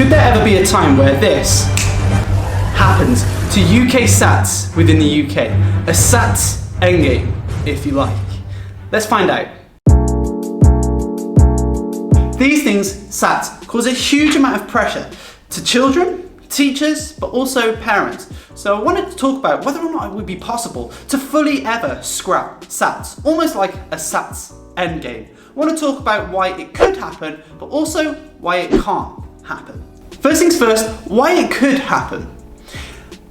Could there ever be a time where this happens to UK SATS within the UK? A SATS endgame, if you like. Let's find out. These things, SATS, cause a huge amount of pressure to children, teachers, but also parents. So I wanted to talk about whether or not it would be possible to fully ever scrap SATS, almost like a SATS endgame. I want to talk about why it could happen, but also why it can't happen. First things first, why it could happen.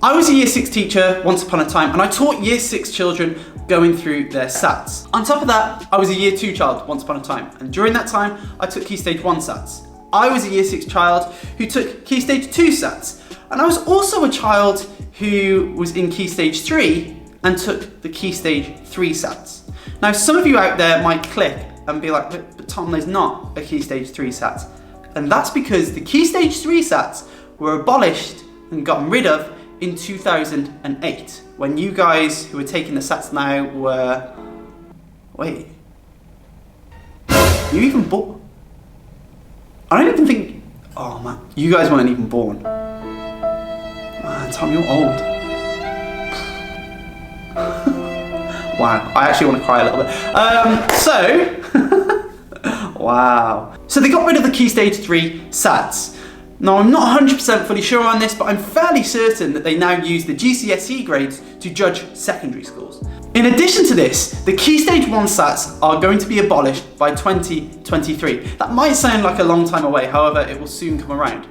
I was a year 6 teacher once upon a time, and I taught year 6 children going through their SATS. On top of that, I was a year 2 child once upon a time, and during that time, I took Key Stage 1 SATS. I was a year 6 child who took Key Stage 2 SATS, and I was also a child who was in Key Stage 3 and took the Key Stage 3 SATS. Now, some of you out there might click and be like, but Tom, there's not a Key Stage 3 SATS. And that's because the Key Stage 3 SATS were abolished and gotten rid of in 2008, when you guys who are taking the SATS now were... Wait. You even born? I don't even think... Oh man, you guys weren't even born. Man, Tom, you're old. Wow, I actually want to cry a little bit. Wow. So they got rid of the Key Stage 3 SATS. Now, I'm not 100% fully sure on this, but I'm fairly certain that they now use the GCSE grades to judge secondary schools. In addition to this, the Key Stage 1 SATS are going to be abolished by 2023. That might sound like a long time away, however, it will soon come around.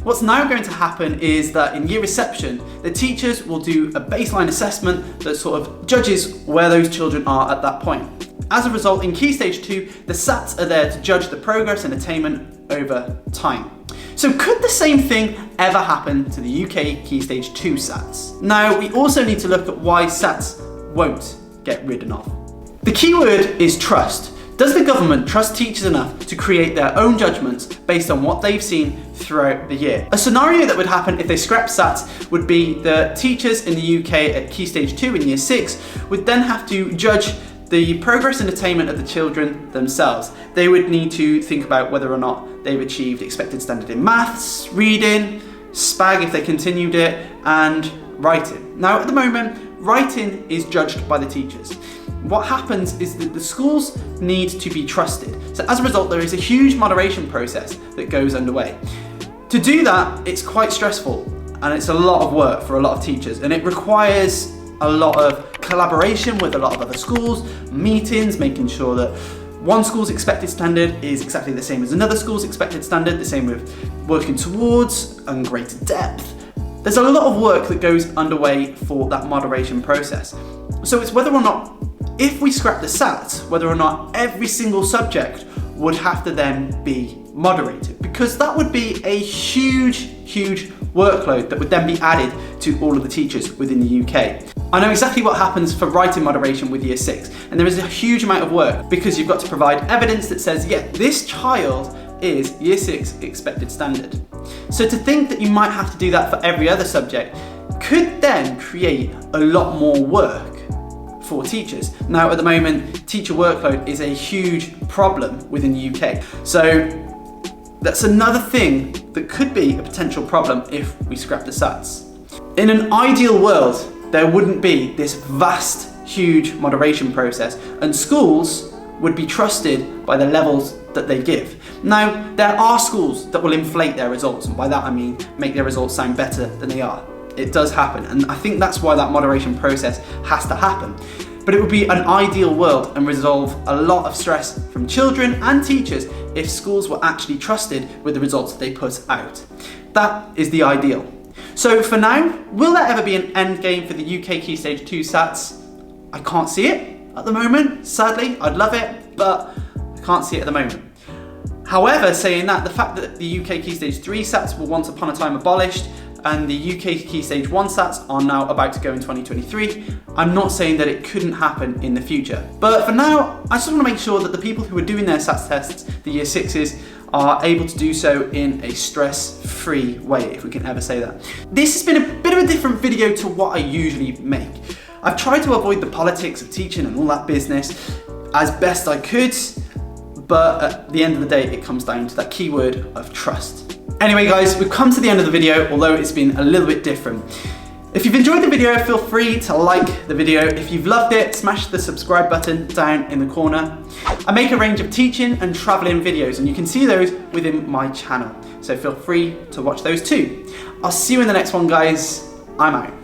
What's now going to happen is that in year reception, the teachers will do a baseline assessment that sort of judges where those children are at that point. As a result, in Key Stage 2, the SATS are there to judge the progress and attainment over time. So could the same thing ever happen to the UK Key Stage 2 SATS? Now, we also need to look at why SATS won't get ridden off. The key word is trust. Does the government trust teachers enough to create their own judgments based on what they've seen throughout the year? A scenario that would happen if they scrapped SATS would be the teachers in the UK at Key Stage 2 in year 6 would then have to judge the progress and attainment of the children themselves. They would need to think about whether or not they've achieved expected standard in maths, reading, SPAG if they continued it, and writing. Now at the moment, writing is judged by the teachers. What happens is that the schools need to be trusted. So as a result, there is a huge moderation process that goes underway. To do that, it's quite stressful and it's a lot of work for a lot of teachers, and it requires a lot of collaboration with a lot of other schools, meetings, making sure that one school's expected standard is exactly the same as another school's expected standard, the same with working towards and greater depth. There's a lot of work that goes underway for that moderation process. So it's whether or not, if we scrap the SATS, whether or not every single subject would have to then be moderated, because that would be a huge workload that would then be added to all of the teachers within the UK. I know exactly what happens for writing moderation with year 6, and there is a huge amount of work because you've got to provide evidence that says, yeah, this child is year 6 expected standard. So to think that you might have to do that for every other subject could then create a lot more work for teachers. Now at the moment, teacher workload is a huge problem within the UK. So that's another thing that could be a potential problem if we scrap the SATS. In an ideal world, there wouldn't be this vast, huge moderation process, and schools would be trusted by the levels that they give. Now, there are schools that will inflate their results, and by that I mean make their results sound better than they are. It does happen, and I think that's why that moderation process has to happen. But it would be an ideal world and resolve a lot of stress from children and teachers if schools were actually trusted with the results that they put out. That is the ideal. So for now, will there ever be an end game for the UK Key Stage 2 SATS? I can't see it at the moment, sadly. I'd love it, but I can't see it at the moment. However, saying that, the fact that the UK Key Stage 3 SATS were once upon a time abolished and the UK Key Stage 1 SATS are now about to go in 2023, I'm not saying that it couldn't happen in the future. But for now, I just want to make sure that the people who are doing their SATS tests, the year 6s, are able to do so in a stress-free way, if we can ever say that. This has been a bit of a different video to what I usually make. I've tried to avoid the politics of teaching and all that business as best I could, but at the end of the day, it comes down to that keyword of trust. Anyway guys, we've come to the end of the video, although it's been a little bit different. If you've enjoyed the video, feel free to like the video. If you've loved it, smash the subscribe button down in the corner. I make a range of teaching and traveling videos, and you can see those within my channel. So feel free to watch those too. I'll see you in the next one, guys. I'm out.